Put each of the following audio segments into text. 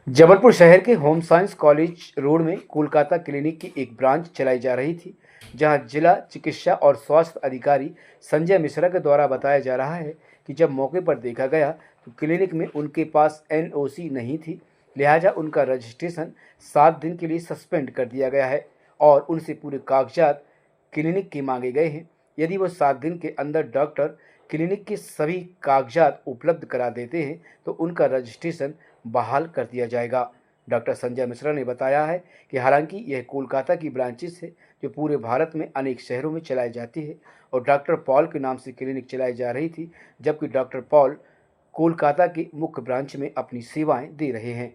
जबलपुर शहर के home science college road में कोलकाता क्लिनिक की एक ब्रांच चलाई जा रही थी, जहां जिला चिकित्सा और स्वास्थ्य अधिकारी संजय मिश्रा के द्वारा बताया जा रहा है कि जब मौके पर देखा गया तो क्लिनिक में उनके पास एनओसी नहीं थी, लिहाजा उनका रजिस्ट्रेशन 7 दिन के लिए सस्पेंड कर दिया गया है और उनसे पूरे कागजात क्लिनिक के मांगे गए हैं। यदि वो 7 दिन के अंदर डॉक्टर क्लिनिक के सभी कागजात उपलब्ध करा देते हैं तो उनका रजिस्ट्रेशन बहाल कर दिया जाएगा। डॉक्टर संजय मिश्रा ने बताया है कि हालांकि यह कोलकाता की ब्रांचेस है जो पूरे भारत में अनेक शहरों में चलाई जाती है और डॉक्टर पॉल के नाम से क्लिनिक चलाई जा रही थी, जबकि डॉक्टर पॉल कोलकाता की मुख्य ब्रांच में अपनी सेवाएं दे रहे हैं।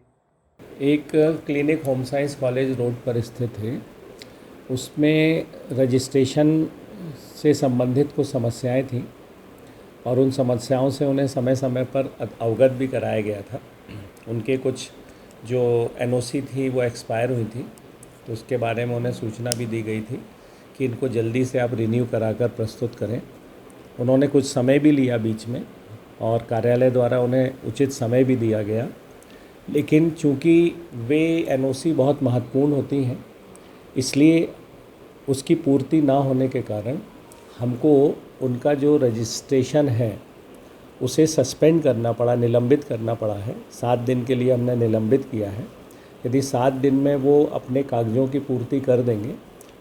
एक clinic home science college road पर स्थित है। उसमें रजिस्ट्रेशन से संबंधित कुछ समस्याएं थीं और उन समस्याओं से उन्हें समय समय पर अवगत भी कराया गया था। उनके कुछ जो एनओसी थी वो एक्सपायर हुई थी, तो उसके बारे में उन्हें सूचना भी दी गई थी कि इनको जल्दी से आप रिन्यू कराकर प्रस्तुत करें। उन्होंने कुछ समय भी लिया बीच में और कार्यालय द्वारा उन्हें उचित समय भी दिया गया, लेकिन चूँकि वे एनओसी बहुत महत्वपूर्ण होती हैं, इसलिए उसकी पूर्ति ना होने के कारण हमको उनका जो रजिस्ट्रेशन है उसे सस्पेंड करना पड़ा, निलंबित करना पड़ा है। 7 दिन के लिए हमने निलंबित किया है। यदि 7 दिन में वो अपने कागज़ों की पूर्ति कर देंगे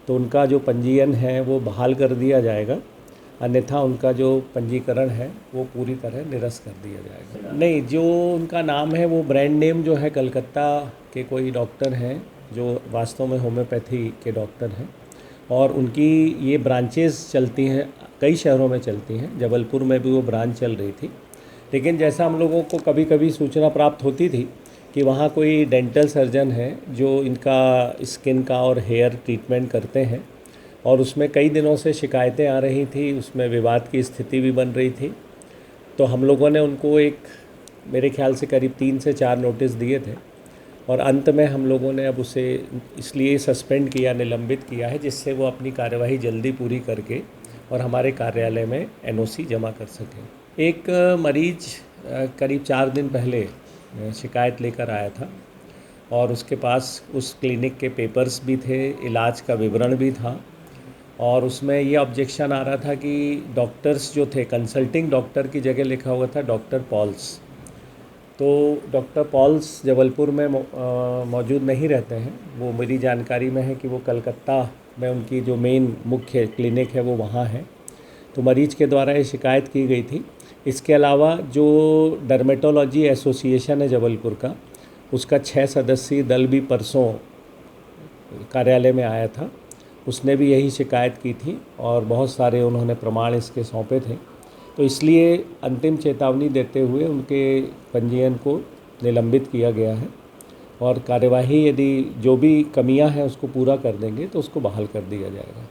तो उनका जो पंजीयन है वो बहाल कर दिया जाएगा, अन्यथा उनका जो पंजीकरण है वो पूरी तरह निरस्त कर दिया जाएगा। नहीं, जो उनका नाम है वो ब्रांड नेम जो है कलकत्ता के कोई डॉक्टर हैं जो वास्तव में होम्योपैथी के डॉक्टर हैं और उनकी ये ब्रांचेस चलती हैं, कई शहरों में चलती हैं। जबलपुर में भी वो ब्रांच चल रही थी, लेकिन जैसा हम लोगों को कभी कभी सूचना प्राप्त होती थी कि वहाँ कोई डेंटल सर्जन है जो इनका स्किन का और हेयर ट्रीटमेंट करते हैं और उसमें कई दिनों से शिकायतें आ रही थी, उसमें विवाद की स्थिति भी बन रही थी। तो हम लोगों ने उनको मेरे ख्याल से करीब 3 से 4 नोटिस दिए थे और अंत में हम लोगों ने अब उसे इसलिए सस्पेंड किया, निलंबित किया है, जिससे वो अपनी कार्यवाही जल्दी पूरी करके और हमारे कार्यालय में एनओसी जमा कर सकें। एक मरीज करीब 4 दिन पहले शिकायत लेकर आया था और उसके पास उस क्लिनिक के पेपर्स भी थे, इलाज का विवरण भी था और उसमें ये ऑब्जेक्शन आ रहा था कि डॉक्टर्स जो थे, कंसल्टिंग डॉक्टर की जगह लिखा हुआ था डॉक्टर पॉल्स। तो डॉक्टर पॉल्स जबलपुर में मौजूद नहीं रहते हैं। वो मेरी जानकारी में है कि वो कलकत्ता में उनकी जो मेन मुख्य क्लिनिक है वो वहाँ है। तो मरीज के द्वारा ये शिकायत की गई थी। इसके अलावा जो डर्मेटोलॉजी एसोसिएशन है जबलपुर का, उसका 6 सदस्यीय दल भी परसों कार्यालय में आया था। उसने भी यही शिकायत की थी और बहुत सारे उन्होंने प्रमाण इसके सौंपे थे। तो इसलिए अंतिम चेतावनी देते हुए उनके पंजीयन को निलंबित किया गया है और कार्यवाही यदि जो भी कमियां हैं उसको पूरा कर देंगे तो उसको बहाल कर दिया जाएगा।